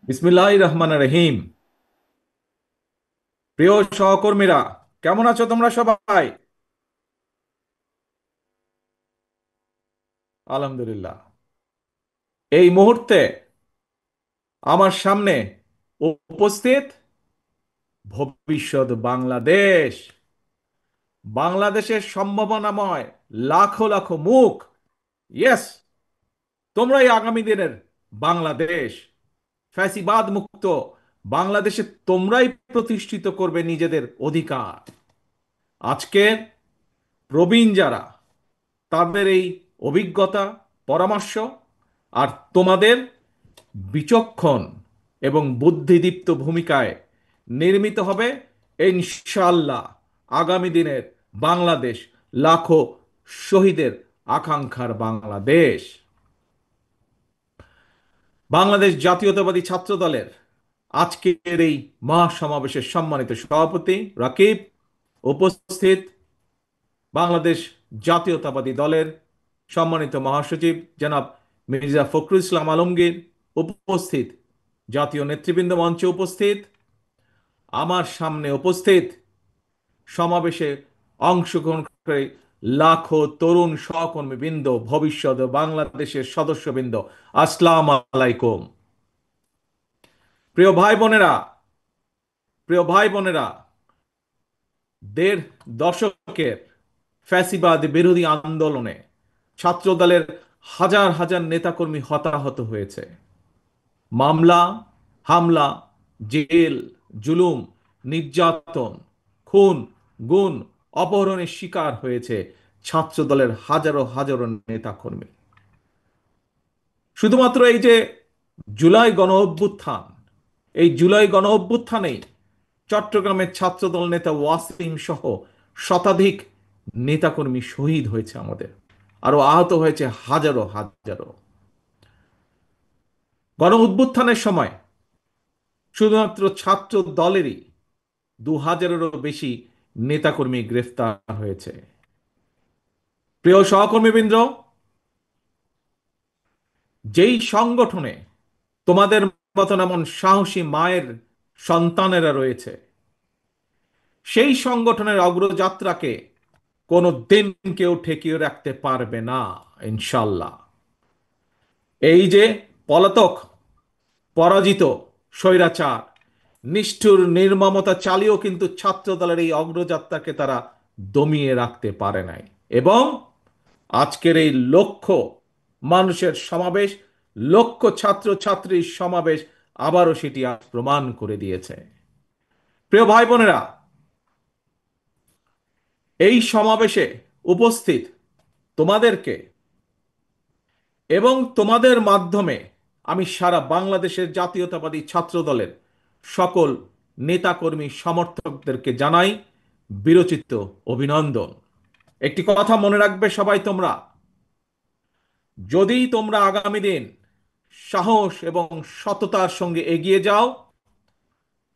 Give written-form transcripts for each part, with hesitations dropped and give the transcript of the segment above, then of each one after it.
বিসমিল্লাহির রহমানির রহিম। প্রিয় সহকর্মীরা, কেমন আছো তোমরা সবাই? আলহামদুলিল্লাহ। এই মুহূর্তে আমার সামনে উপস্থিত ভবিষ্যৎ বাংলাদেশ, বাংলাদেশের সম্ভাবনাময় লাখো লাখো মুখ। ইয়েস, তোমরাই আগামী দিনের বাংলাদেশ, ফ্যাসিবাদ মুক্ত বাংলাদেশে তোমরাই প্রতিষ্ঠিত করবে নিজেদের অধিকার। আজকের প্রবীণ যারা, তাদের এই অভিজ্ঞতা, পরামর্শ আর তোমাদের বিচক্ষণ এবং বুদ্ধিদীপ্ত ভূমিকায় নির্মিত হবে ইনশাআল্লাহ আগামী দিনের বাংলাদেশ, লাখো শহীদের আকাঙ্ক্ষার বাংলাদেশ। বাংলাদেশ জাতীয়তাবাদী ছাত্র দলের আজকের এই মহাসমাবেশের সম্মানিত সভাপতি রাকিব, উপস্থিত বাংলাদেশ জাতীয়তাবাদী দলের সম্মানিত মহাসচিব জনাব মির্জা ফখরুল ইসলাম আলমগীর, উপস্থিত জাতীয় নেতৃবৃন্দ, মঞ্চে উপস্থিত, আমার সামনে উপস্থিত সমাবেশে অংশগ্রহণ করে লাখো তরুণ সহকর্মীবৃন্দ, ভবিষ্যৎ বাংলাদেশের সদস্যবৃন্দ, আসসালামু আলাইকুম। প্রিয় ভাই বোনেরা, প্রিয় ভাই বোনেরা, দেড় দশকের ফ্যাসিবাদ বিরোধী আন্দোলনে ছাত্রদলের হাজার হাজার নেতাকর্মী হতাহত হয়েছে। মামলা, হামলা, জেল, জুলুম, নির্যাতন, খুন, গুম, অপহরণের শিকার হয়েছে ছাত্রদলের হাজারো হাজারো নেতাকর্মী। শুধুমাত্র এই যে জুলাই গণ অভ্যুত্থান, এই জুলাই গণ অভ্যুত্থানেই চট্টগ্রামের ছাত্রদল নেতা ওয়াসিম সহ শতাধিক নেতাকর্মী শহীদ হয়েছে আমাদের, আরো আহত হয়েছে হাজারো হাজারো। গণ অভ্যুত্থানের সময় শুধুমাত্র ছাত্র দলেরই 2000-এরও বেশি নেতাকর্মী গ্রেফতার হয়েছে। প্রিয় সহকর্মীবৃন্দ, যেই সংগঠনে তোমাদের মতন এমন সাহসী মায়ের সন্তানেরা রয়েছে, সেই সংগঠনের অগ্রযাত্রাকে কোনো দিন কেউ ঠেকিয়ে রাখতে পারবে না ইনশাল্লাহ। এই যে পলাতক, পরাজিত স্বৈরাচার নিষ্ঠুর নির্মমতা চালিয়েও কিন্তু ছাত্র দলের এই অগ্রযাত্রাকে তারা দমিয়ে রাখতে পারে নাই, এবং আজকের এই লক্ষ মানুষের সমাবেশ, লক্ষ ছাত্র ছাত্রীর সমাবেশ আবারও সেটি আজ প্রমাণ করে দিয়েছে। প্রিয় ভাই বোনেরা, এই সমাবেশে উপস্থিত তোমাদেরকে এবং তোমাদের মাধ্যমে আমি সারা বাংলাদেশের জাতীয়তাবাদী ছাত্র দলের সকল নেতাকর্মী সমর্থকদেরকে জানাই বিরচিত অভিনন্দন। একটি কথা মনে রাখবে সবাই তোমরা, যদি তোমরা আগামী দিন সাহস এবং সততার সঙ্গে এগিয়ে যাও,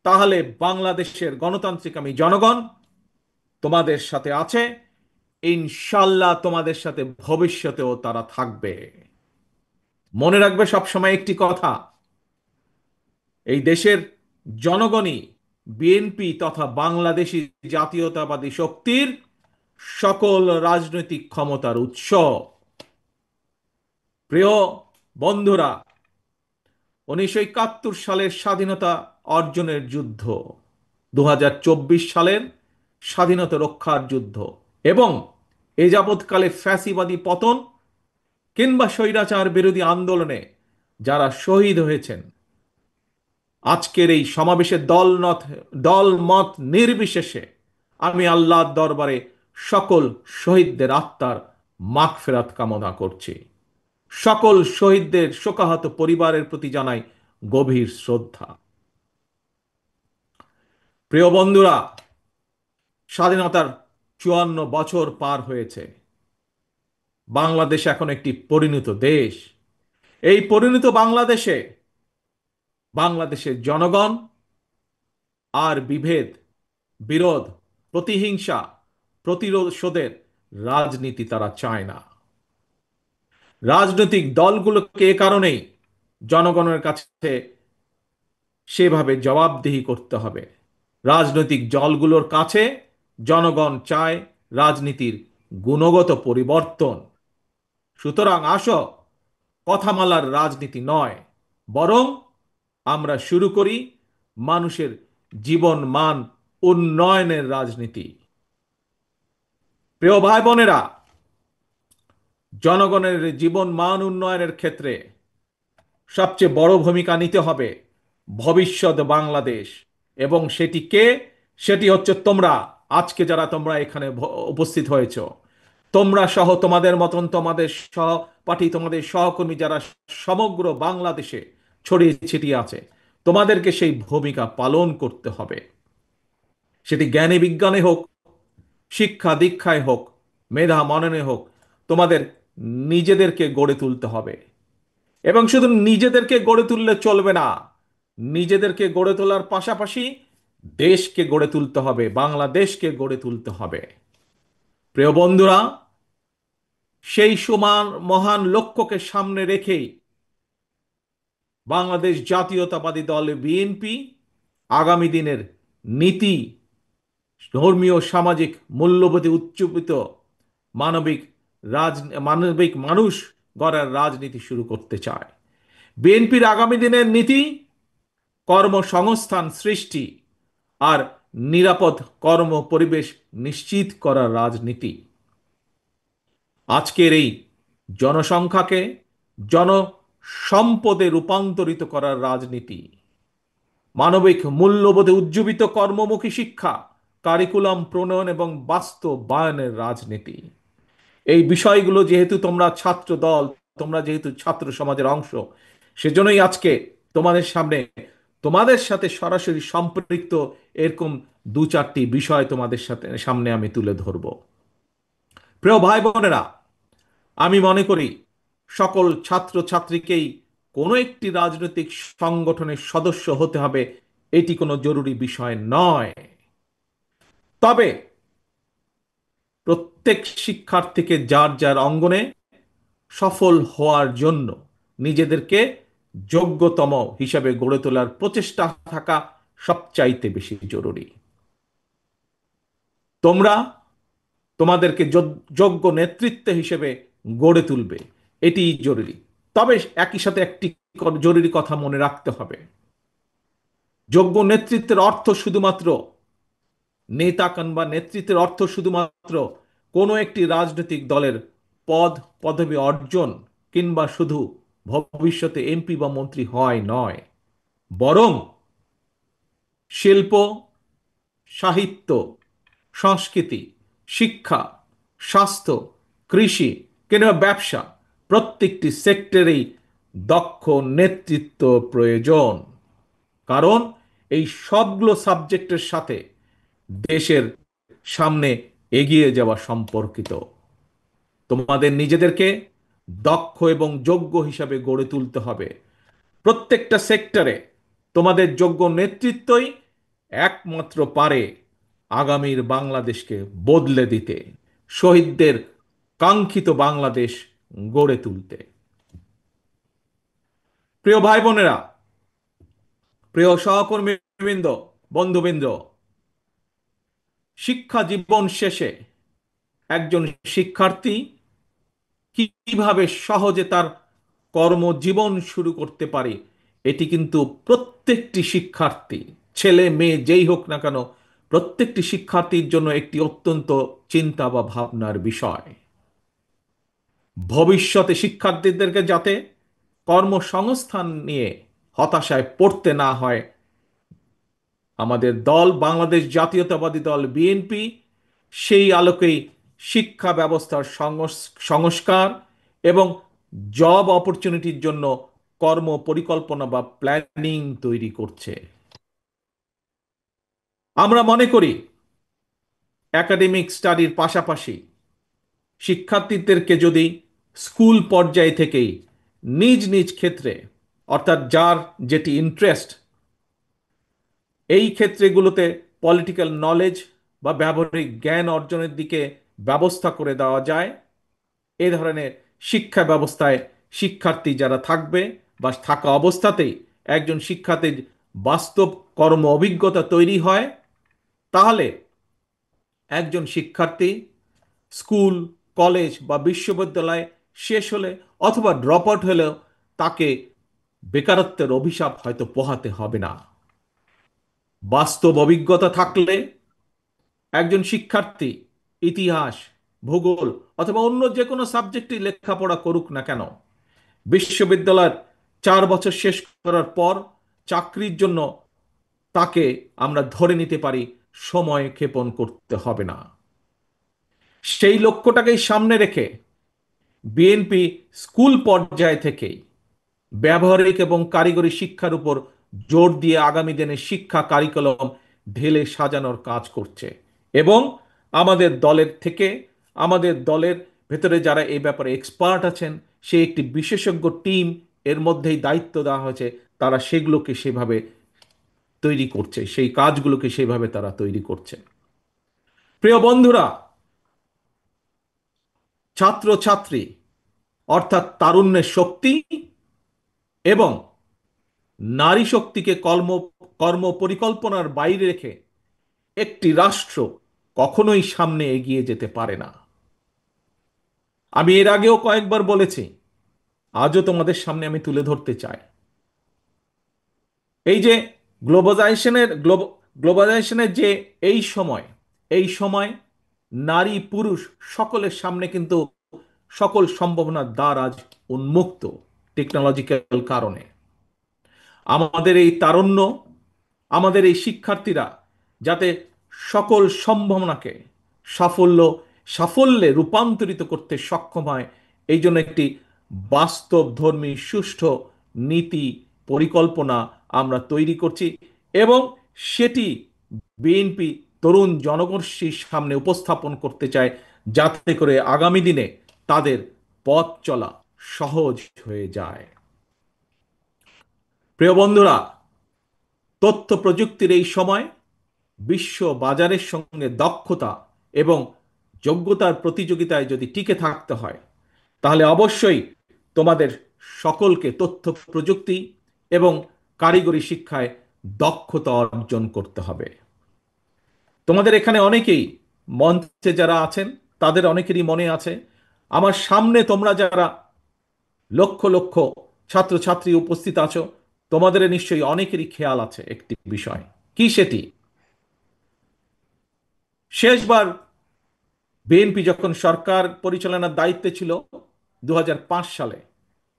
তাহলে বাংলাদেশের গণতান্ত্রিক আমি জনগণ তোমাদের সাথে আছে। ইনশাল্লাহ তোমাদের সাথে ভবিষ্যতেও তারা থাকবে। মনে রাখবে সবসময় একটি কথা, এই দেশের জনগণই বিএনপি তথা বাংলাদেশী জাতীয়তাবাদী শক্তির সকল রাজনৈতিক ক্ষমতার উৎস। প্রিয় বন্ধুরা, 1971 সালের স্বাধীনতা অর্জনের যুদ্ধ, 2024 সালের স্বাধীনতা রক্ষার যুদ্ধ এবং এ যাবৎকালে ফ্যাসিবাদী পতন কিংবা স্বৈরাচার বিরোধী আন্দোলনে যারা শহীদ হয়েছেন, আজকের এই সমাবেশে দল মত নির্বিশেষে আমি আল্লাহর দরবারে সকল শহীদদের আত্মার মাগফিরাত কামনা করছি। সকল শহীদদের শোকাহত পরিবারের প্রতি জানাই গভীর শ্রদ্ধা। প্রিয় বন্ধুরা, স্বাধীনতার 54 বছর পার হয়েছে। বাংলাদেশ এখন একটি পরিণত দেশ। এই পরিণত বাংলাদেশে বাংলাদেশের জনগণ আর বিভেদ, বিরোধ, প্রতিহিংসা, প্রতিশোধের রাজনীতি তারা চায় না। রাজনৈতিক দলগুলোকে এ কারণেই জনগণের কাছে সেভাবে জবাবদিহি করতে হবে। রাজনৈতিক দলগুলোর কাছে জনগণ চায় রাজনীতির গুণগত পরিবর্তন। সুতরাং আসো, কথামালার রাজনীতি নয়, বরং আমরা শুরু করি মানুষের জীবন মান উন্নয়নের রাজনীতি। প্রিয় ভাই বোনেরা, জনগণের জীবন মান উন্নয়নের ক্ষেত্রে সবচেয়ে বড় ভূমিকা নিতে হবে ভবিষ্যৎ বাংলাদেশ। এবং সেটি কে? সেটি হচ্ছে তোমরা। আজকে যারা তোমরা এখানে উপস্থিত হয়েছ, তোমরা সহ তোমাদের মতন তোমাদের সহপাঠী, তোমাদের সহকর্মী যারা সমগ্র বাংলাদেশে ছড়িয়ে ছিটিয়ে আছে, তোমাদেরকে সেই ভূমিকা পালন করতে হবে। সেটি জ্ঞানে বিজ্ঞানে হোক, শিক্ষা দীক্ষায় হোক, মেধা মননে হোক, তোমাদের নিজেদেরকে গড়ে তুলতে হবে। এবং শুধু নিজেদেরকে গড়ে তুললে চলবে না, নিজেদেরকে গড়ে তোলার পাশাপাশি দেশকে গড়ে তুলতে হবে, বাংলাদেশকে গড়ে তুলতে হবে। প্রিয় বন্ধুরা, সেই সমান মহান লক্ষ্যকে সামনে রেখেই বাংলাদেশ জাতীয়তাবাদী দল বিএনপি আগামী দিনের নীতি, ধর্মীয় সামাজিক মূল্যবোধে উচ্চকিত মানবিক মানবিক মানুষ গড়ার রাজনীতি শুরু করতে চায়। বিএনপির আগামী দিনের নীতি কর্মসংস্থান সৃষ্টি আর নিরাপদ কর্ম পরিবেশ নিশ্চিত করার রাজনীতি। আজকের এই জনসংখ্যাকে জনসম্পদে রূপান্তরিত করার রাজনীতি, মানবিক মূল্যবোধে উজ্জীবিত কর্মমুখী শিক্ষা, কারিকুলাম প্রণয়ন এবং বাস্তবায়নের রাজনীতি। এই বিষয়গুলো যেহেতু তোমরা ছাত্র দল, তোমরা যেহেতু ছাত্র সমাজের অংশ, সেজন্যই আজকে তোমাদের সামনে, তোমাদের সাথে সরাসরি সম্পৃক্ত এরকম দু চারটি বিষয় তোমাদের সাথে সামনে আমি তুলে ধরব। প্রিয় ভাই বোনেরা, আমি মনে করি সকল ছাত্র ছাত্রীকেই কোনো একটি রাজনৈতিক সংগঠনের সদস্য হতে হবে, এটি কোনো জরুরি বিষয় নয়। তবে প্রত্যেক শিক্ষার্থীকে যার যার অঙ্গনে সফল হওয়ার জন্য নিজেদেরকে যোগ্যতম হিসাবে গড়ে তোলার প্রচেষ্টা থাকা সবচাইতে বেশি জরুরি। তোমরা তোমাদেরকে যোগ্য নেতৃত্ব হিসেবে গড়ে তুলবে, এটি জরুরি। তবে একই সাথে একটি জরুরি কথা মনে রাখতে হবে। যোগ্য নেতৃত্বের অর্থ শুধুমাত্র নেতা কিংবা নেতৃত্বের অর্থ শুধুমাত্র কোনো একটি রাজনৈতিক দলের পদ পদবি অর্জন কিংবা শুধু ভবিষ্যতে এমপি বা মন্ত্রী হয় নয়, বরং শিল্প, সাহিত্য, সংস্কৃতি, শিক্ষা, স্বাস্থ্য, কৃষি কিংবা ব্যবসা, প্রত্যেকটি সেক্টরেই দক্ষ নেতৃত্ব প্রয়োজন। কারণ এই সবগুলো সাবজেক্টের সাথে দেশের সামনে এগিয়ে যাওয়া সম্পর্কিত। তোমাদের নিজেদেরকে দক্ষ এবং যোগ্য হিসাবে গড়ে তুলতে হবে। প্রত্যেকটা সেক্টরে তোমাদের যোগ্য নেতৃত্বই একমাত্র পারে আগামীর বাংলাদেশকে বদলে দিতে, শহীদদের কাঙ্ক্ষিত বাংলাদেশ গড়ে তুলতে। প্রিয় ভাই বোনেরা, প্রিয় সহকর্মীবৃন্দ, বন্ধুবৃন্দ, শিক্ষা জীবন শেষে একজন শিক্ষার্থী কিভাবে সহজে তার কর্মজীবন শুরু করতে পারে, এটি কিন্তু প্রত্যেকটি শিক্ষার্থী, ছেলে মেয়ে যেই হোক না কেন, প্রত্যেকটি শিক্ষার্থীর জন্য একটি অত্যন্ত চিন্তা বা ভাবনার বিষয়। ভবিষ্যতে শিক্ষার্থীদেরকে যাতে কর্মসংস্থান নিয়ে হতাশায় পড়তে না হয়, আমাদের দল বাংলাদেশ জাতীয়তাবাদী দল বিএনপি সেই আলোকেই শিক্ষা ব্যবস্থার সংস্কার এবং জব অপরচুনিটির জন্য কর্ম পরিকল্পনা বা প্ল্যানিং তৈরি করছে। আমরা মনে করি একাডেমিক স্টাডির পাশাপাশি শিক্ষার্থীদেরকে যদি স্কুল পর্যায় থেকেই নিজ নিজ ক্ষেত্রে, অর্থাৎ যার যেটি ইন্টারেস্ট, এই ক্ষেত্রগুলোতে পলিটিক্যাল নলেজ বা ব্যবহারিক জ্ঞান অর্জনের দিকে ব্যবস্থা করে দেওয়া যায়, এ ধরনের শিক্ষা ব্যবস্থায় শিক্ষার্থী যারা থাকবে বা থাকা অবস্থাতেই একজন শিক্ষার্থীর বাস্তব কর্ম অভিজ্ঞতা তৈরি হয়, তাহলে একজন শিক্ষার্থী স্কুল, কলেজ বা বিশ্ববিদ্যালয় শেষ হলে অথবা ড্রপ আউট হলেও তাকে বেকারত্বের অভিশাপ হয়তো পোহাতে হবে না। বাস্তব অভিজ্ঞতা থাকলে একজন শিক্ষার্থী ইতিহাস, ভূগোল অথবা অন্য যে কোনো সাবজেক্টই লেখাপড়া করুক না কেন, বিশ্ববিদ্যালয়ের 4 বছর শেষ করার পর চাকরির জন্য তাকে আমরা ধরে নিতে পারি সময় ক্ষেপণ করতে হবে না। সেই লক্ষ্যটাকেই সামনে রেখে বিএনপি স্কুল পর্যায় থেকেই ব্যবহারিক এবং কারিগরি শিক্ষার উপর জোর দিয়ে আগামী দিনে শিক্ষা কারিকুলাম ঢেলে সাজানোর কাজ করছে। এবং আমাদের দলের থেকে, আমাদের দলের ভেতরে যারা এই ব্যাপারে এক্সপার্ট আছেন, সে একটি বিশেষজ্ঞ টিম এর মধ্যেই দায়িত্ব দেওয়া হয়েছে, তারা সেগুলোকে সেভাবে তৈরি করছে, সেই কাজগুলোকে সেভাবে তারা তৈরি করছে। প্রিয় বন্ধুরা, ছাত্রছাত্রী অর্থাৎ তারুণ্যের শক্তি এবং নারী শক্তিকে কর্ম পরিকল্পনার বাইরে রেখে একটি রাষ্ট্র কখনোই সামনে এগিয়ে যেতে পারে না। আমি এর আগেও কয়েকবার বলেছি, আজও তোমাদের সামনে আমি তুলে ধরতে চাই। এই যে গ্লোবালাইজেশনের যে এই সময় নারী পুরুষ সকলের সামনে কিন্তু সকল সম্ভাবনার দ্বার আজ উন্মুক্ত টেকনোলজিক্যাল কারণে। আমাদের এই তারুণ্য, আমাদের এই শিক্ষার্থীরা যাতে সকল সম্ভাবনাকে সাফল্য সাফল্যে রূপান্তরিত করতে সক্ষম হয়, এই জন্য একটি বাস্তবধর্মী সুষ্ঠু নীতি পরিকল্পনা আমরা তৈরি করছি এবং সেটি বিএনপি তরুণ জনগোষ্ঠীর সামনে উপস্থাপন করতে চায়, যাতে করে আগামী দিনে তাদের পথ চলা সহজ হয়ে যায়। প্রিয় বন্ধুরা, তথ্য প্রযুক্তির এই সময় বিশ্ব বাজারের সঙ্গে দক্ষতা এবং যোগ্যতার প্রতিযোগিতায় যদি টিকে থাকতে হয়, তাহলে অবশ্যই তোমাদের সকলকে তথ্য প্রযুক্তি এবং কারিগরি শিক্ষায় দক্ষতা অর্জন করতে হবে। তোমাদের এখানে অনেকেই, মঞ্চে যারা আছেন তাদের অনেকেরই মনে আছে, আমার সামনে তোমরা যারা লক্ষ লক্ষ ছাত্রছাত্রী উপস্থিত আছো, তোমাদের নিশ্চয়ই অনেকেরই খেয়াল আছে একটি বিষয়। কি সেটি? শেষবার বিএনপি যখন সরকার পরিচালনার দায়িত্বে ছিল 2005 সালে,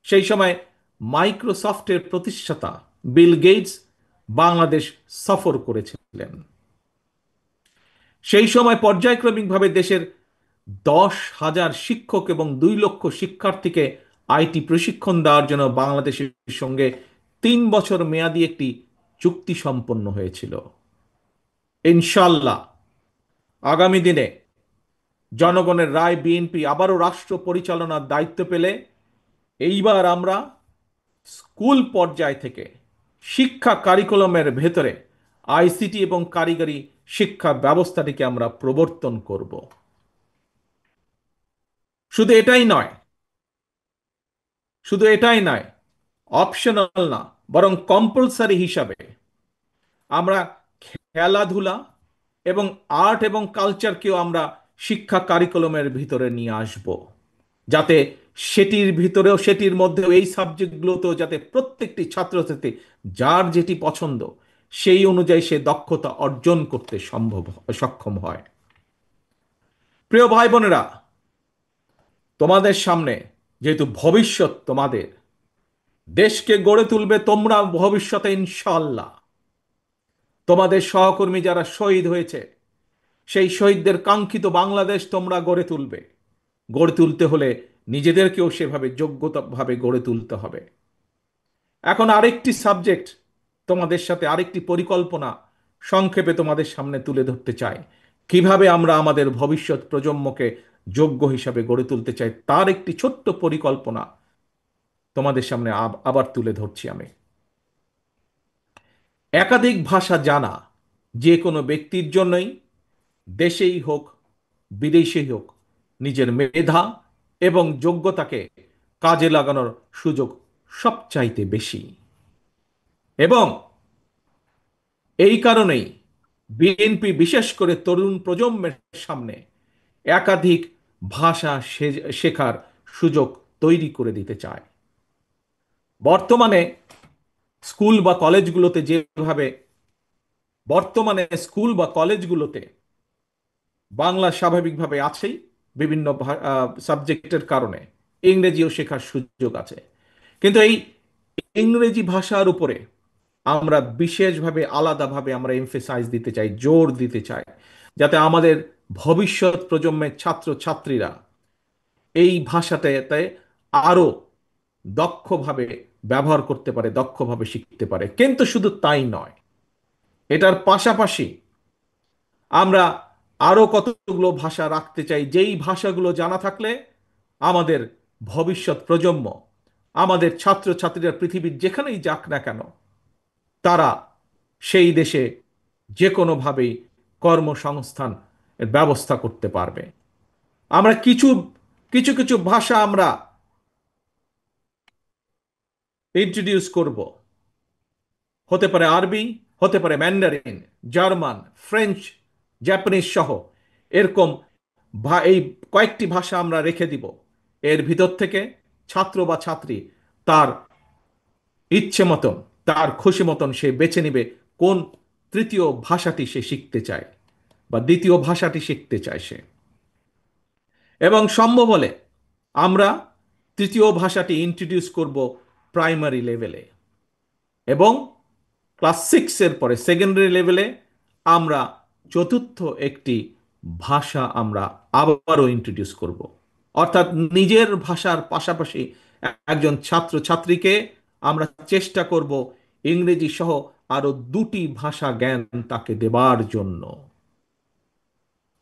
সেই সময় মাইক্রোসফটের প্রতিষ্ঠাতা বিল গেটস বাংলাদেশ সফর করেছিলেন। সেই সময় পর্যায়ক্রমিকভাবে দেশের 10,000 শিক্ষক এবং 2 লক্ষ শিক্ষার্থীকে আইটি প্রশিক্ষণ দেওয়ার জন্য বাংলাদেশের সঙ্গে 3 বছর মেয়াদী একটি চুক্তি সম্পন্ন হয়েছিল। ইনশাল্লাহ আগামী দিনে জনগণের রায় বিএনপি আবারও রাষ্ট্র পরিচালনার দায়িত্ব পেলে এইবার আমরা স্কুল পর্যায় থেকে শিক্ষা কারিকুলামের ভেতরে আইসিটি এবং কারিগরি শিক্ষা ব্যবস্থাটিকে আমরা প্রবর্তন করব। শুধু এটাই নয়, শুধু এটাই নয়, অপশনাল না, বরং কম্পালসারি হিসাবে আমরা খেলাধুলা এবং আর্ট এবং কালচারকেও আমরা শিক্ষা কারিকুলামের ভিতরে নিয়ে আসব, যাতে সেটির মধ্যেও এই সাবজেক্টগুলোতেও যাতে প্রত্যেকটি ছাত্রছাত্রী যার যেটি পছন্দ সেই অনুযায়ী সে দক্ষতা অর্জন করতে সক্ষম হয়। প্রিয় ভাই বোনেরা, তোমাদের সামনে যেহেতু ভবিষ্যৎ তোমাদের, দেশকে গড়ে তুলবে তোমরা ভবিষ্যতে ইনশাল্লাহ। তোমাদের সহকর্মী যারা শহীদ হয়েছে, সেই শহীদদের কাঙ্ক্ষিত বাংলাদেশ তোমরা গড়ে তুলবে। গড়ে তুলতে হলে নিজেদেরকেও সেভাবে যোগ্যতাভাবে গড়ে তুলতে হবে। এখন আরেকটি সাবজেক্ট, তোমাদের সাথে আরেকটি পরিকল্পনা সংক্ষেপে তোমাদের সামনে তুলে ধরতে চাই। কিভাবে আমরা আমাদের ভবিষ্যৎ প্রজন্মকে যোগ্য হিসাবে গড়ে তুলতে চাই, তার একটি ছোট্ট পরিকল্পনা তোমাদের সামনে আবার তুলে ধরছি আমি। একাধিক ভাষা জানা যে কোনো ব্যক্তির জন্যই, দেশেই হোক বিদেশেই হোক, নিজের মেধা এবং যোগ্যতাকে কাজে লাগানোর সুযোগ সবচাইতে বেশি। এবং এই কারণেই বিএনপি বিশেষ করে তরুণ প্রজন্মের সামনে একাধিক ভাষা শেখার সুযোগ তৈরি করে দিতে চায়। বর্তমানে স্কুল বা কলেজগুলোতে যেভাবে বর্তমানে স্কুল বা কলেজগুলোতে বাংলা স্বাভাবিকভাবে আছেই, বিভিন্ন সাবজেক্টের কারণে ইংরেজিও শেখার সুযোগ আছে। কিন্তু এই ইংরেজি ভাষার উপরে আমরা বিশেষভাবে আলাদাভাবে আমরা এমফেসাইজ দিতে চাই, জোর দিতে চাই, যাতে আমাদের ভবিষ্যৎ প্রজন্মের ছাত্র ছাত্রীরা এই ভাষাটাতে আরো দক্ষভাবে ব্যবহার করতে পারে, দক্ষভাবে শিখতে পারে। কিন্তু শুধু তাই নয়, এটার পাশাপাশি আমরা আরো কতগুলো ভাষা রাখতে চাই, যেই ভাষাগুলো জানা থাকলে আমাদের ভবিষ্যৎ প্রজন্ম, আমাদের ছাত্র ছাত্রীরা পৃথিবীর যেখানেই যাক না কেন, তারা সেই দেশে যে কোনোভাবেই কর্মসংস্থান এর ব্যবস্থা করতে পারবে। আমরা কিছু কিছু কিছু ভাষা আমরা ইন্ট্রোডিউস করব। হতে পারে আরবি, হতে পারে ম্যান্ডারিন, জার্মান, ফ্রেঞ্চ, জাপানিজ সহ এরকম এই কয়েকটি ভাষা আমরা রেখে দিব। এর ভিতর থেকে ছাত্র বা ছাত্রী তার ইচ্ছে মতন, তার খুশি মতন সে বেছে নিবে কোন তৃতীয় ভাষাটি সে শিখতে চায় বা দ্বিতীয় ভাষাটি শিখতে চায় সে। এবং সম্ভব হলে আমরা তৃতীয় ভাষাটি ইন্ট্রোডিউস করব প্রাইমারি লেভেলে, এবং ক্লাস 6 এর পরে সেকেন্ডারি লেভেলে আমরা চতুর্থ একটি ভাষা আমরা আবারও ইন্ট্রোডিউস করব। অর্থাৎ নিজের ভাষার পাশাপাশি একজন ছাত্র ছাত্রীকে আমরা চেষ্টা করব ইংরেজি সহ আরো দুটি ভাষা জ্ঞান তাকে দেবার জন্য।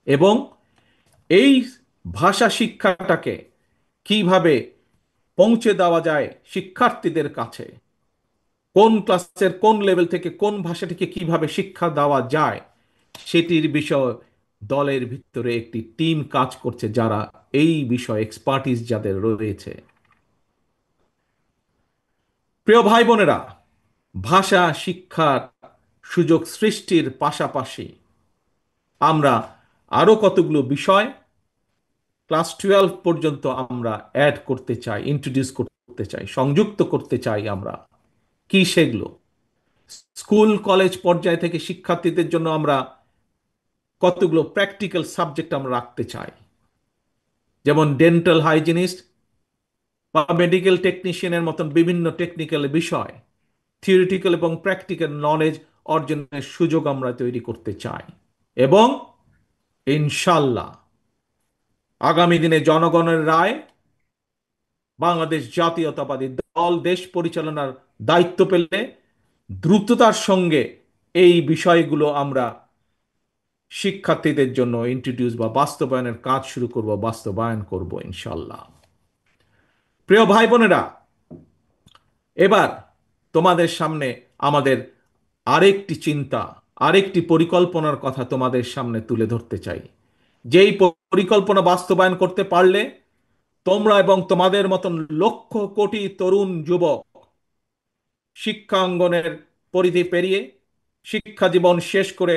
এবং এই ভাষা শিক্ষাটাকে কিভাবে পৌঁছে দেওয়া যায় শিক্ষার্থীদের কাছে, কোন ক্লাসের কোন লেভেল থেকে কোন ভাষাটিকে কিভাবে শিক্ষা দেওয়া যায়, সেটির বিষয় দলের ভিতরে একটি টিম কাজ করছে, যারা এই বিষয়ে এক্সপার্টিস যাদের রয়েছে। প্রিয় ভাই বোনেরা, ভাষা শিক্ষার সুযোগ সৃষ্টির পাশাপাশি আমরা আরো কতগুলো বিষয় ক্লাস 12 পর্যন্ত আমরা অ্যাড করতে চাই, ইন্ট্রোডিউস করতে চাই, সংযুক্ত করতে চাই আমরা। কি সেগুলো? স্কুল কলেজ পর্যায় থেকে শিক্ষার্থীদের জন্য আমরা কতগুলো প্র্যাকটিক্যাল সাবজেক্ট আমরা রাখতে চাই, যেমন ডেন্টাল হাইজিনিস্ট বা মেডিকেল টেকনিশিয়ানের মতন বিভিন্ন টেকনিক্যাল বিষয়, থিওরিটিক্যাল এবং প্র্যাকটিক্যাল নলেজ অর্জনের সুযোগ আমরা তৈরি করতে চাই। এবং ইনশাল্লাহ আগামী দিনে জনগণের রায়, বাংলাদেশ জাতীয়তাবাদী দল দেশ পরিচালনার দায়িত্ব পেলে দ্রুততার সঙ্গে এই বিষয়গুলো আমরা শিক্ষার্থীদের জন্য ইন্ট্রোডিউস বা বাস্তবায়নের কাজ শুরু করব, বাস্তবায়ন করব ইনশাল্লাহ। প্রিয় ভাই বোনেরা, এবার তোমাদের সামনে আমাদের আরেকটি চিন্তা, আরেকটি পরিকল্পনার কথা তোমাদের সামনে তুলে ধরতে চাই। যেই পরিকল্পনা বাস্তবায়ন করতে পারলে তোমরা এবং তোমাদের মতন লক্ষ কোটি তরুণ যুবক শিক্ষাঙ্গনের পরিধি পেরিয়ে শিক্ষা জীবন শেষ করে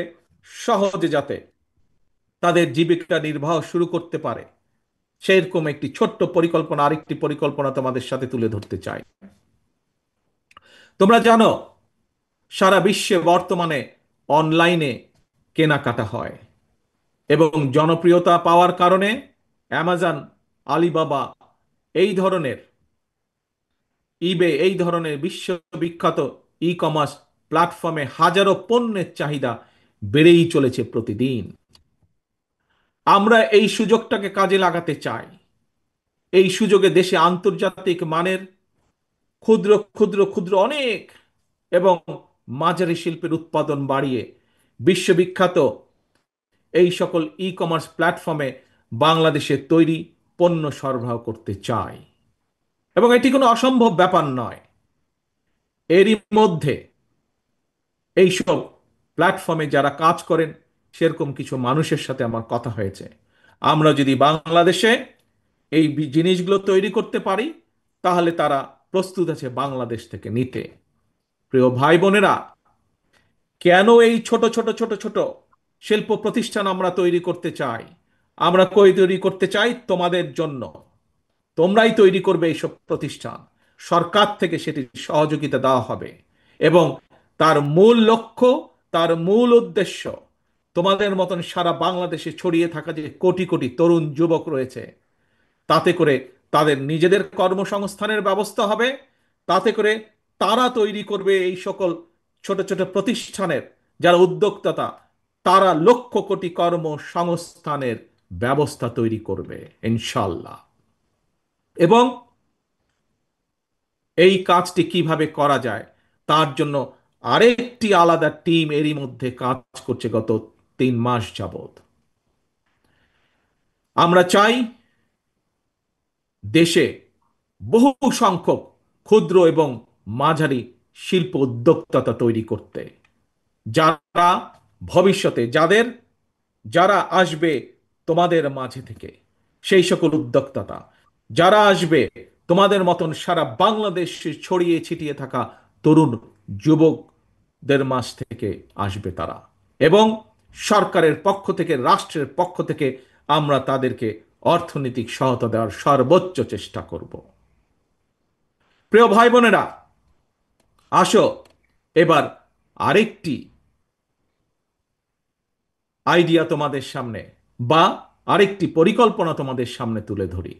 সহজে যাতে তাদের জীবিকা নির্বাহ শুরু করতে পারে, সেরকম একটি ছোট্ট পরিকল্পনা, আরেকটি পরিকল্পনা তোমাদের সাথে তুলে ধরতে চাই। তোমরা জানো সারা বিশ্বে বর্তমানে অনলাইনে কেনাকাটা হয়, এবং জনপ্রিয়তা পাওয়ার কারণে অ্যামাজন, আলিবাবা এই ধরনের, ইবে এই ধরনের বিশ্ববিখ্যাত ই কমার্স প্ল্যাটফর্মে হাজারো পণ্যের চাহিদা বেড়েই চলেছে প্রতিদিন। আমরা এই সুযোগটাকে কাজে লাগাতে চাই। এই সুযোগে দেশে আন্তর্জাতিক মানের ক্ষুদ্র ক্ষুদ্র ক্ষুদ্র অনেক এবং মাঝারি শিল্পের উৎপাদন বাড়িয়ে বিশ্ববিখ্যাত এই সকল ই কমার্স প্ল্যাটফর্মে বাংলাদেশে তৈরি পণ্য সরবরাহ করতে চাই। এবং এটি কোনো অসম্ভব ব্যাপার নয়। এরই মধ্যে এইসব প্ল্যাটফর্মে যারা কাজ করেন সেরকম কিছু মানুষের সাথে আমার কথা হয়েছে। আমরা যদি বাংলাদেশে এই জিনিসগুলো তৈরি করতে পারি, তাহলে তারা প্রস্তুত আছে বাংলাদেশ থেকে নিতে। প্রিয় ভাই বোনেরা, কেন এই ছোট ছোট ছোট ছোট শিল্প প্রতিষ্ঠান আমরা তৈরি করতে চাই? আমরা কই তৈরি করতে চাই? তোমাদের জন্য। তোমরাই তৈরি করবে এইসব প্রতিষ্ঠান, সরকার থেকে সেটির সহযোগিতা দেওয়া হবে। এবং তার মূল লক্ষ্য, তার মূল উদ্দেশ্য, তোমাদের মতন সারা বাংলাদেশে ছড়িয়ে থাকা যে কোটি কোটি তরুণ যুবক রয়েছে, তাতে করে তাদের নিজেদের কর্মসংস্থানের ব্যবস্থা হবে। তাতে করে তারা তৈরি করবে এই সকল ছোট ছোট প্রতিষ্ঠানের যারা উদ্যোক্তা, তারা লক্ষ কোটি কর্মসংস্থানের ব্যবস্থা তৈরি করবে ইনশাল্লাহ। এবং এই কাজটি কিভাবে করা যায় তার জন্য আরেকটি আলাদা টিম এরই মধ্যে কাজ করছে গত 3 মাস যাবত। আমরা চাই দেশে বহু সংখ্যক ক্ষুদ্র এবং মাঝারি শিল্প উদ্যোক্তা তৈরি করতে, যারা ভবিষ্যতে যারা আসবে তোমাদের মাঝে থেকে, সেই সকল উদ্যোক্তা যারা আসবে তোমাদের মতন সারা বাংলাদেশে ছড়িয়ে ছিটিয়ে থাকা তরুণ যুবকদের মাঝ থেকে আসবে তারা। এবং সরকারের পক্ষ থেকে, রাষ্ট্রের পক্ষ থেকে আমরা তাদেরকে অর্থনৈতিক সহায়তা দেওয়ার সর্বোচ্চ চেষ্টা করব। প্রিয় ভাই বোনেরা, আসো এবার আরেকটি আইডিয়া তোমাদের সামনে, বা আরেকটি পরিকল্পনা তোমাদের সামনে তুলে ধরি।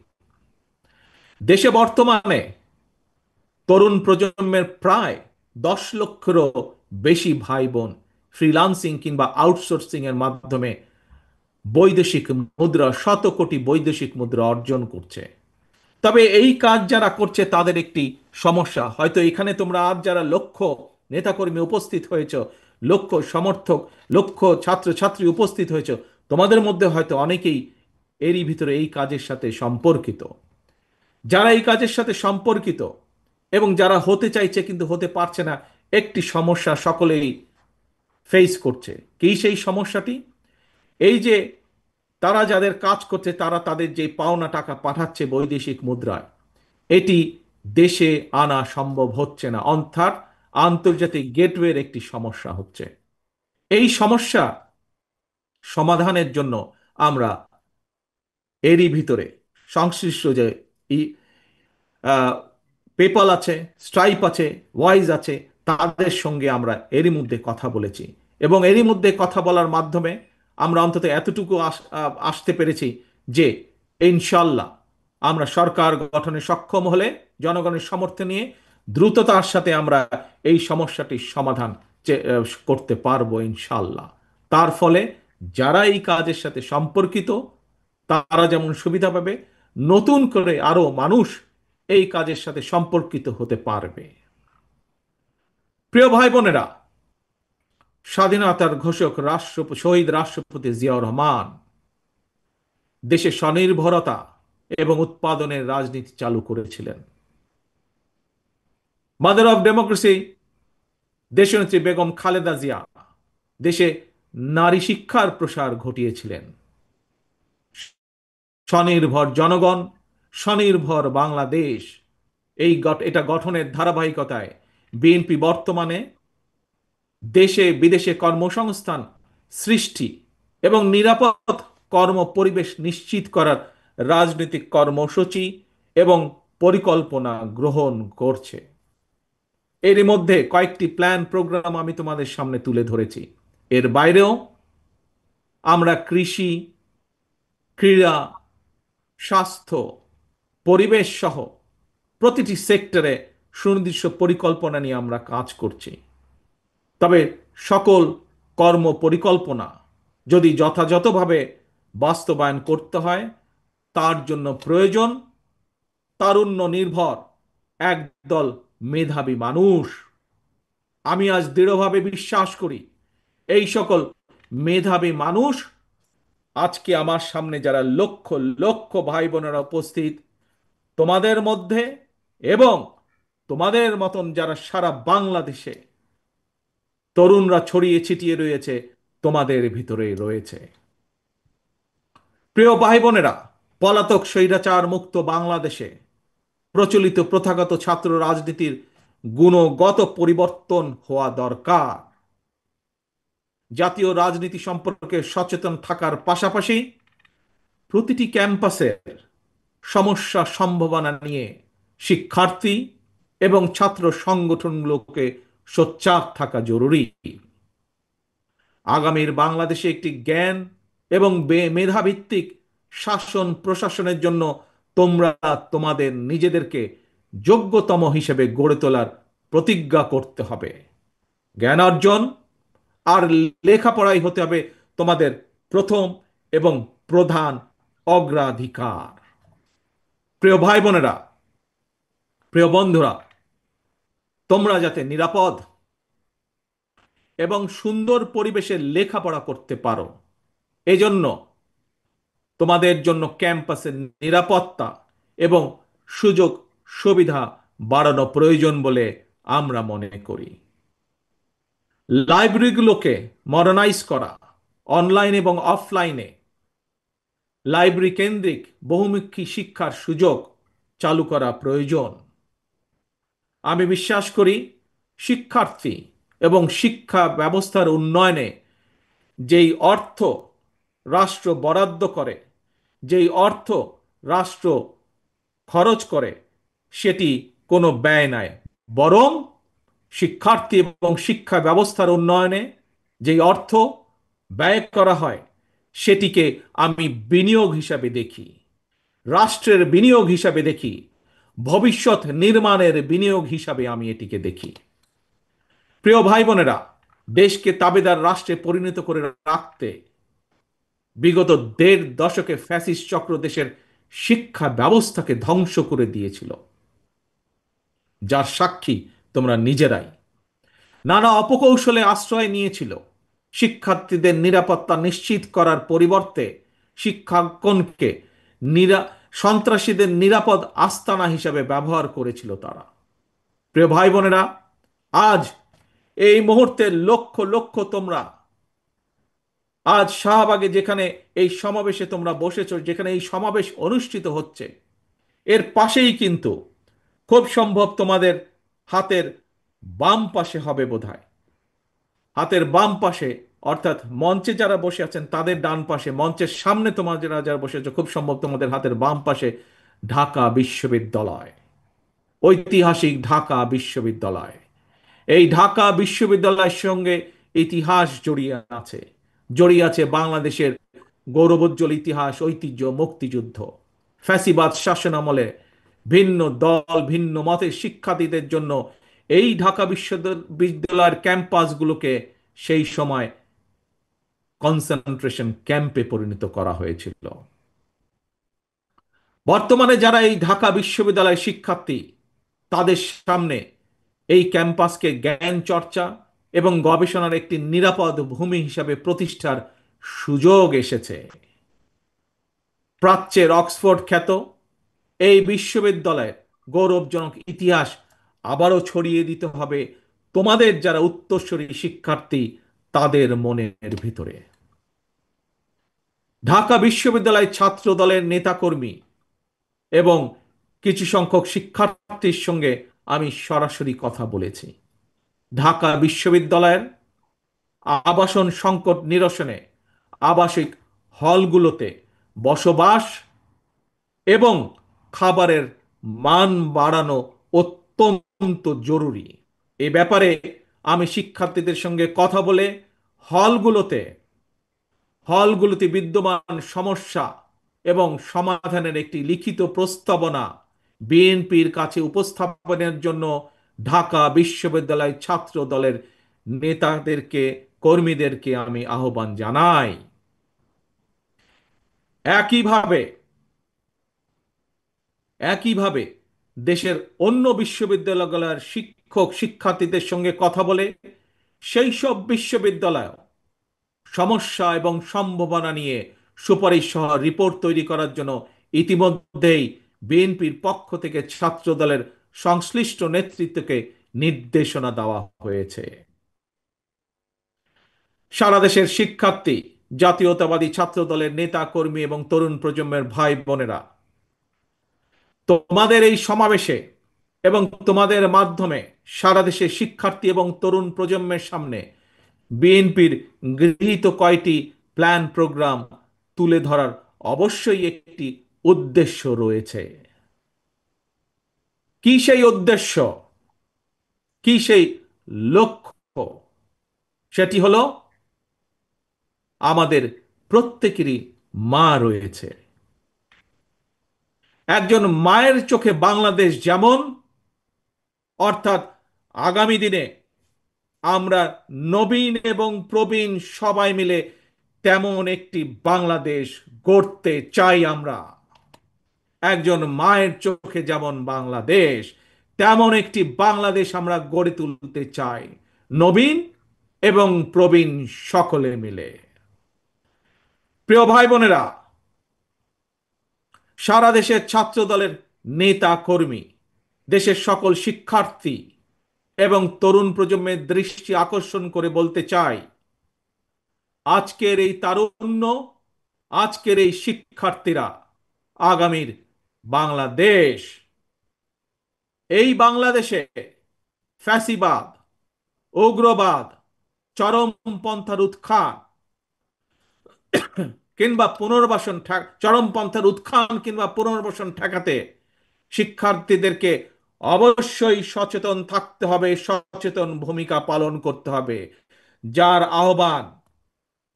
দেশে বর্তমানে তরুণ প্রজন্মের প্রায় 10 লক্ষেরও বেশি ভাই বোন ফ্রিল্যান্সিং কিংবা আউটসোর্সিং এর মাধ্যমে বৈদেশিক মুদ্রা, শত কোটি বৈদেশিক মুদ্রা অর্জন করছে। তবে এই কাজ যারা করছে তাদের একটি সমস্যা, হয়তো এখানে তোমরা আজ যারা লক্ষ নেতাকর্মী উপস্থিত হয়েছ, লক্ষ সমর্থক, লক্ষ ছাত্রছাত্রী উপস্থিত হয়েছ, তোমাদের মধ্যে হয়তো অনেকেই এরই ভিতরে এই কাজের সাথে সম্পর্কিত। যারা এই কাজের সাথে সম্পর্কিত এবং যারা হতে চাইছে কিন্তু হতে পারছে না, একটি সমস্যা সকলেই ফেস করছে। কি সেই সমস্যাটি? এই যে তারা যাদের কাজ করছে, তারা তাদের যে পাওনা টাকা পাঠাচ্ছে বৈদেশিক মুদ্রায়, এটি দেশে আনা সম্ভব হচ্ছে না, অর্থাৎ আন্তর্জাতিক গেটওয়ের একটি সমস্যা হচ্ছে। এই সমস্যা সমাধানের জন্য আমরা এরই ভিতরে সংশ্লিষ্ট যে পেপাল আছে, স্ট্রাইপ আছে, ওয়াইজ আছে, তাদের সঙ্গে আমরা এরই মধ্যে কথা বলেছি। এবং এরই মধ্যে কথা বলার মাধ্যমে আমরা অন্তত এতটুকু আসতে পেরেছি যে ইনশাল্লাহ আমরা সরকার গঠনে সক্ষম হলে জনগণের সমর্থন নিয়ে দ্রুততার সাথে আমরা এই সমস্যাটির সমাধান করতে পারবো ইনশাল্লাহ। তার ফলে যারা এই কাজের সাথে সম্পর্কিত তারা যেমন সুবিধা পাবে, নতুন করে আরো মানুষ এই কাজের সাথে সম্পর্কিত হতে পারবে। প্রিয় ভাই বোনেরা, স্বাধীনতার ঘোষক শহীদ রাষ্ট্রপতি জিয়াউর রহমান দেশে স্বনির্ভরতা এবং উৎপাদনের রাজনীতি চালু করেছিলেন। মাদার অফ ডেমোক্রেসি দেশনেত্রী বেগম খালেদা জিয়া দেশে নারী শিক্ষার প্রসার ঘটিয়েছিলেন। স্বনির্ভর জনগণ, স্বনির্ভর বাংলাদেশ, এটা গঠনের ধারাবাহিকতায় বিএনপি বর্তমানে দেশে বিদেশে কর্মসংস্থান সৃষ্টি এবং নিরাপদ কর্ম পরিবেশ নিশ্চিত করার রাজনৈতিক কর্মসূচি এবং পরিকল্পনা গ্রহণ করছে। এর মধ্যে কয়েকটি প্ল্যান প্রোগ্রাম আমি তোমাদের সামনে তুলে ধরেছি। এর বাইরেও আমরা কৃষি, ক্রীড়া, স্বাস্থ্য, পরিবেশ সহ প্রতিটি সেক্টরে সুনির্দিষ্ট পরিকল্পনা নিয়ে আমরা কাজ করছি। তবে সকল কর্ম পরিকল্পনা যদি যথাযথভাবে বাস্তবায়ন করতে হয়, তার জন্য প্রয়োজন তারুণ্য নির্ভর একদল মেধাবী মানুষ। আমি আজ দৃঢ়ভাবে বিশ্বাস করি এই সকল মেধাবী মানুষ আজকে আমার সামনে যারা লক্ষ লক্ষ ভাই বোনেরা উপস্থিত তোমাদের মধ্যে, এবং তোমাদের মতন যারা সারা বাংলাদেশে তরুণরা ছড়িয়ে ছিটিয়ে রয়েছে, তোমাদের ভিতরেই রয়েছে। প্রিয় ভাই বোনেরা, পলাতক স্বৈরাচার মুক্ত বাংলাদেশে প্রচলিত প্রথাগত ছাত্র রাজনীতির গুণগত পরিবর্তন হওয়া দরকার। জাতীয় রাজনীতি সম্পর্কে সচেতন থাকার পাশাপাশি প্রতিটি ক্যাম্পাসের সমস্যা সম্ভাবনা নিয়ে শিক্ষার্থী এবং ছাত্র সংগঠনগুলোকে সোচ্চার থাকা জরুরি। আগামীর বাংলাদেশে একটি জ্ঞান এবং মেধাভিত্তিক শাসন প্রশাসনের জন্য তোমরা তোমাদের নিজেদেরকে যোগ্যতম হিসেবে গড়ে তোলার প্রতিজ্ঞা করতে হবে। জ্ঞান অর্জন আর লেখাপড়াই হতে হবে তোমাদের প্রথম এবং প্রধান অগ্রাধিকার। প্রিয় ভাই বোনেরা, প্রিয় বন্ধুরা, তোমরা যাতে নিরাপদ এবং সুন্দর পরিবেশে লেখাপড়া করতে পারো, এজন্য তোমাদের জন্য ক্যাম্পাসের নিরাপত্তা এবং সুযোগ সুবিধা বাড়ানো প্রয়োজন বলে আমরা মনে করি। লাইব্রেরিগুলোকে মডার্নাইজ করা, অনলাইন এবং অফলাইনে লাইব্রেরি কেন্দ্রিক বহুমুখী শিক্ষার সুযোগ চালু করা প্রয়োজন। আমি বিশ্বাস করি শিক্ষার্থী এবং শিক্ষা ব্যবস্থার উন্নয়নে যেই অর্থ রাষ্ট্র বরাদ্দ করে, যেই অর্থ রাষ্ট্র খরচ করে, সেটি কোনো ব্যয় নয়, বরং শিক্ষার্থী এবং শিক্ষা ব্যবস্থার উন্নয়নে যেই অর্থ ব্যয় করা হয় সেটিকে আমি বিনিয়োগ হিসাবে দেখি, রাষ্ট্রের বিনিয়োগ হিসাবে দেখি, ভবিষ্যৎ নির্মাণের বিনিয়োগ হিসাবে আমি এটিকে দেখি। প্রিয় ভাই বোনেরা, দেশকে তাবেদার রাষ্ট্রে পরিণত করে রাখতে বিগত ১.৫ দশকে ফ্যাসিস্ট চক্র দেশের শিক্ষা ব্যবস্থাকে ধ্বংস করে দিয়েছিল, যার সাক্ষী তোমরা নিজেরাই। নানা অপকৌশলে আশ্রয় নিয়েছিল। শিক্ষার্থীদের নিরাপত্তা নিশ্চিত করার পরিবর্তে শিক্ষাঙ্গনকে নিরা সন্ত্রাসীদের নিরাপদ আস্তানা হিসাবে ব্যবহার করেছিল তারা। প্রিয় ভাই বোনেরা, আজ এই মুহূর্তে লক্ষ লক্ষ তোমরা আজ শাহবাগে যেখানে এই সমাবেশে তোমরা বসেছ, যেখানে এই সমাবেশ অনুষ্ঠিত হচ্ছে, এর পাশেই কিন্তু খুব সম্ভব তোমাদের হাতের বাম পাশে হবে বোধহয়, হাতের বাম পাশে অর্থাৎ মঞ্চে যারা বসে আছেন তাদের ডান পাশে, মঞ্চের সামনে তোমরা যারা যারা বসে আছো খুব সম্ভব তোমাদের হাতের বাম পাশে ঢাকা বিশ্ববিদ্যালয়, ঐতিহাসিক ঢাকা বিশ্ববিদ্যালয়। এই ঢাকা বিশ্ববিদ্যালয়ের সঙ্গে ইতিহাস জড়িয়ে আছে বাংলাদেশের গৌরবোজ্জ্বল ইতিহাস, ঐতিহ্য, মুক্তিযুদ্ধ। ফ্যাসিবাদ শাসনামলে ভিন্ন দল ভিন্ন মতের শিক্ষার্থীদের জন্য এই ঢাকা বিশ্ববিদ্যালয়ের ক্যাম্পাসগুলোকে সেই সময় কনসেন্ট্রেশন ক্যাম্পে পরিণত করা হয়েছিল। বর্তমানে যারা এই ঢাকা বিশ্ববিদ্যালয়ের শিক্ষার্থী, তাদের সামনে এই ক্যাম্পাসকে জ্ঞান চর্চা এবং গবেষণার একটি নিরাপদ ভূমি হিসাবে প্রতিষ্ঠার সুযোগ এসেছে। প্রাচ্যের অক্সফোর্ড খ্যাত এই বিশ্ববিদ্যালয়ের গৌরবজনক ইতিহাস আবারও ছড়িয়ে দিতে হবে তোমাদের যারা উত্তরসূরি শিক্ষার্থী তাদের মনের ভিতরে। ঢাকা বিশ্ববিদ্যালয় ছাত্র দলের নেতাকর্মী এবং কিছু সংখ্যক শিক্ষার্থীর সঙ্গে আমি সরাসরি কথা বলেছি। ঢাকা বিশ্ববিদ্যালয়ের আবাসন সংকট নিরসনে আবাসিক হলগুলোতে বসবাস এবং খাবারের মান বাড়ানো অত্যন্ত জরুরি। এ ব্যাপারে আমি শিক্ষার্থীদের সঙ্গে কথা বলে হলগুলোতে হলগুলোতে বিদ্যমান সমস্যা এবং সমাধানের একটি লিখিত প্রস্তাবনা বিএনপির কাছে উপস্থাপনের জন্য ঢাকা বিশ্ববিদ্যালয় ছাত্র দলের নেতাদেরকে, কর্মীদেরকে আমি আহ্বান জানাই। একইভাবে একইভাবে দেশের অন্য বিশ্ববিদ্যালয়গুলোর শিক্ষক শিক্ষার্থীদের সঙ্গে কথা বলে সেই সব বিশ্ববিদ্যালয় সমস্যা এবং সম্ভাবনা নিয়ে সুপারিশ সহ রিপোর্ট তৈরি করার জন্য ইতিমধ্যেই বিএনপির পক্ষ থেকে ছাত্র দলের সংশ্লিষ্ট নেতৃত্বকে নির্দেশনা দেওয়া হয়েছে। সারা দেশের শিক্ষার্থী, জাতীয়তাবাদী ছাত্র দলের নেতা কর্মী এবং তরুণ প্রজন্মের ভাই বোনেরা, তোমাদের এই সমাবেশে এবং তোমাদের মাধ্যমে সারা দেশের শিক্ষার্থী এবং তরুণ প্রজন্মের সামনে বিএনপির গৃহীত কয়টি প্ল্যান প্রোগ্রাম তুলে ধরার অবশ্যই একটি উদ্দেশ্য রয়েছে। কি সেই উদ্দেশ্য, কি সেই লক্ষ্য? সেটি হলো, আমাদের প্রত্যেকেরই মা রয়েছে। একজন মায়ের চোখে বাংলাদেশ যেমন, অর্থাৎ আগামী দিনে আমরা নবীন এবং প্রবীণ সবাই মিলে তেমন একটি বাংলাদেশ গড়তে চাই আমরা। একজন মায়ের চোখে যেমন বাংলাদেশ, তেমন একটি বাংলাদেশ আমরা গড়ে তুলতে চাই, নবীন এবং প্রবীণ সকলে মিলে। প্রিয় ভাই বোনেরা, সারা দেশের ছাত্র দলের নেতা কর্মী, দেশের সকল শিক্ষার্থী এবং তরুণ প্রজন্মের দৃষ্টি আকর্ষণ করে বলতে চাই, আজকের এই তারুণ্য, আজকের এই শিক্ষার্থীরা আগামীর বাংলাদেশ। এই বাংলাদেশে ফ্যাসিবাদ, উগ্রবাদ, চরমপন্থার উত্থান কিংবা পুনর্বাসন চরমপন্থার উত্থান কিংবা পুনর্বাসন ঠেকাতে শিক্ষার্থীদেরকে অবশ্যই সচেতন থাকতে হবে, সচেতন ভূমিকা পালন করতে হবে, যার আহ্বান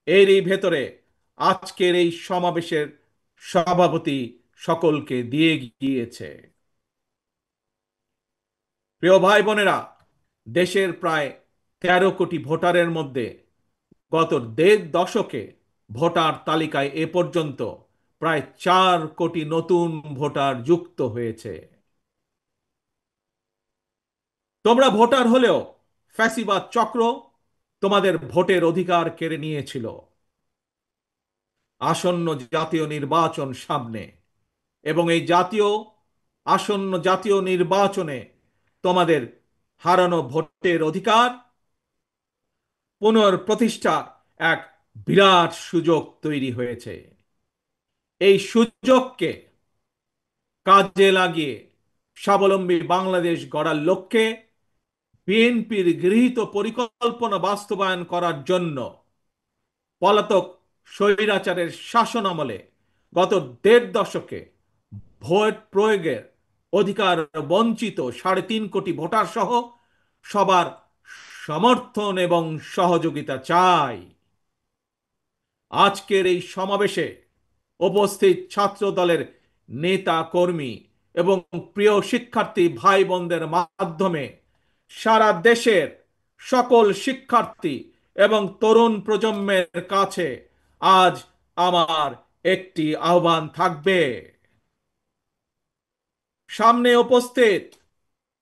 এরই ভেতরে আজকের এই সমাবেশের সভাপতি সকলকে দিয়ে গিয়েছে। প্রিয় ভাই বোনেরা, দেশের প্রায় 13 কোটি ভোটারের মধ্যে গত 1.5 দশকে ভোটার তালিকায় এ পর্যন্ত প্রায় 4 কোটি নতুন ভোটার যুক্ত হয়েছে। তোমরা ভোটার হলেও ফ্যাসিবাদ চক্র তোমাদের ভোটের অধিকার কেড়ে নিয়েছিল। আসন্ন জাতীয় নির্বাচন সামনে, এবং এই আসন্ন জাতীয় নির্বাচনে তোমাদের হারানো ভোটের অধিকার পুনঃপ্রতিষ্ঠা এক বিরাট সুযোগ তৈরি হয়েছে। এই সুযোগকে কাজে লাগিয়ে স্বাবলম্বী বাংলাদেশ গড়ার লক্ষ্যে বিএনপির গৃহীত পরিকল্পনা বাস্তবায়ন করার জন্য পলাতক স্বৈরাচারের শাসন আমলে গত 1.5 দশকে ভোট প্রয়োগের অধিকার বঞ্চিত 3.5 কোটি ভোটার সহ সবার সমর্থন এবং সহযোগিতা চাই। আজকের এই সমাবেশে উপস্থিত ছাত্র দলের নেতা কর্মী এবং প্রিয় শিক্ষার্থী ভাই বোনদের মাধ্যমে সারা দেশের সকল শিক্ষার্থী এবং তরুণ প্রজন্মের কাছে আজ আমার একটি আহ্বান থাকবে। সামনে উপস্থিত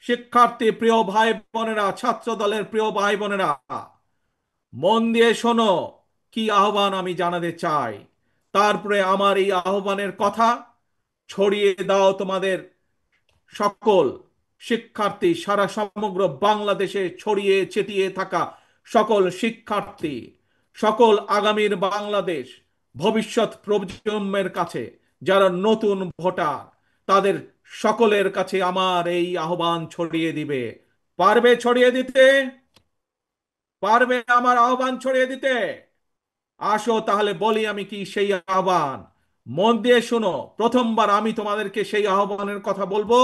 শিক্ষার্থী প্রিয় ভাই বোনেরা, ছাত্র দলের প্রিয় ভাই বোনেরা, মন দিয়ে শোনো কি আহ্বান আমি জানাতে চাই। তারপরে আমার এই আহ্বানের কথা ছড়িয়ে দাও তোমাদের সকল শিক্ষার্থী, সারা সমগ্র বাংলাদেশে ছড়িয়ে ছিটিয়ে থাকা সকল শিক্ষার্থী, সকল আগামীর বাংলাদেশ ভবিষ্যৎ প্রজন্মের কাছে যারা নতুন ভোটার, তাদের সকলের কাছে আমার এই আহ্বান ছড়িয়ে দিবে। পারবে ছড়িয়ে দিতে? পারবে আমার আহ্বান ছড়িয়ে দিতে? আসো তাহলে বলি আমি কি সেই আহ্বান। মন দিয়ে শোনো, প্রথমবার আমি তোমাদেরকে সেই আহ্বানের কথা বলবো,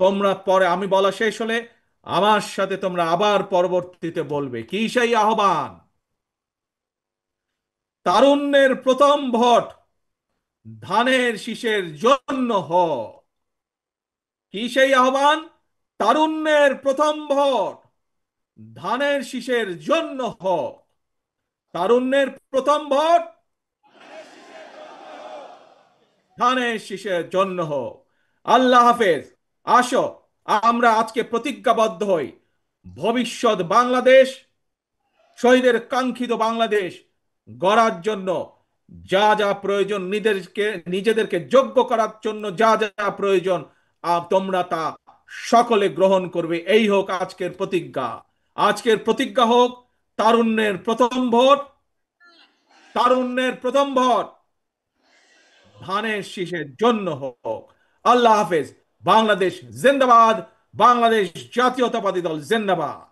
তোমরা পরে আমি বলা শেষ হলে আমার সাথে তোমরা আবার পরবর্তীতে বলবে। কি সেই আহ্বান? তারুণ্যের প্রথম ভোট ধানের শীষের জন্য হোক। কি সেই আহ্বান? তারুণ্যের প্রথম ভোট ধানের শীষের জন্য হোক। তারুণ্যের প্রথম ভোট ধানের শীষের জন্য হোক। আল্লাহ হাফেজ। আসো আমরা আজকে প্রতিজ্ঞাবদ্ধ হই, ভবিষ্যৎ বাংলাদেশ, শহীদের কাঙ্ক্ষিত বাংলাদেশ গড়ার জন্য যা যা প্রয়োজন, নিজেদেরকে যোগ্য করার জন্য যা যা প্রয়োজন তোমরা তা সকলে গ্রহণ করবে। এই হোক আজকের প্রতিজ্ঞা। আজকের প্রতিজ্ঞা হোক, তারুণ্যের প্রথম ভোট, তারুণ্যের প্রথম ভোট ধানের শীষের জন্য হোক। আল্লাহ হাফেজ। বাংলাদেশ জিন্দাবাদ। বাংলাদেশ জাতীয়তাবাদী দল জিন্দাবাদ।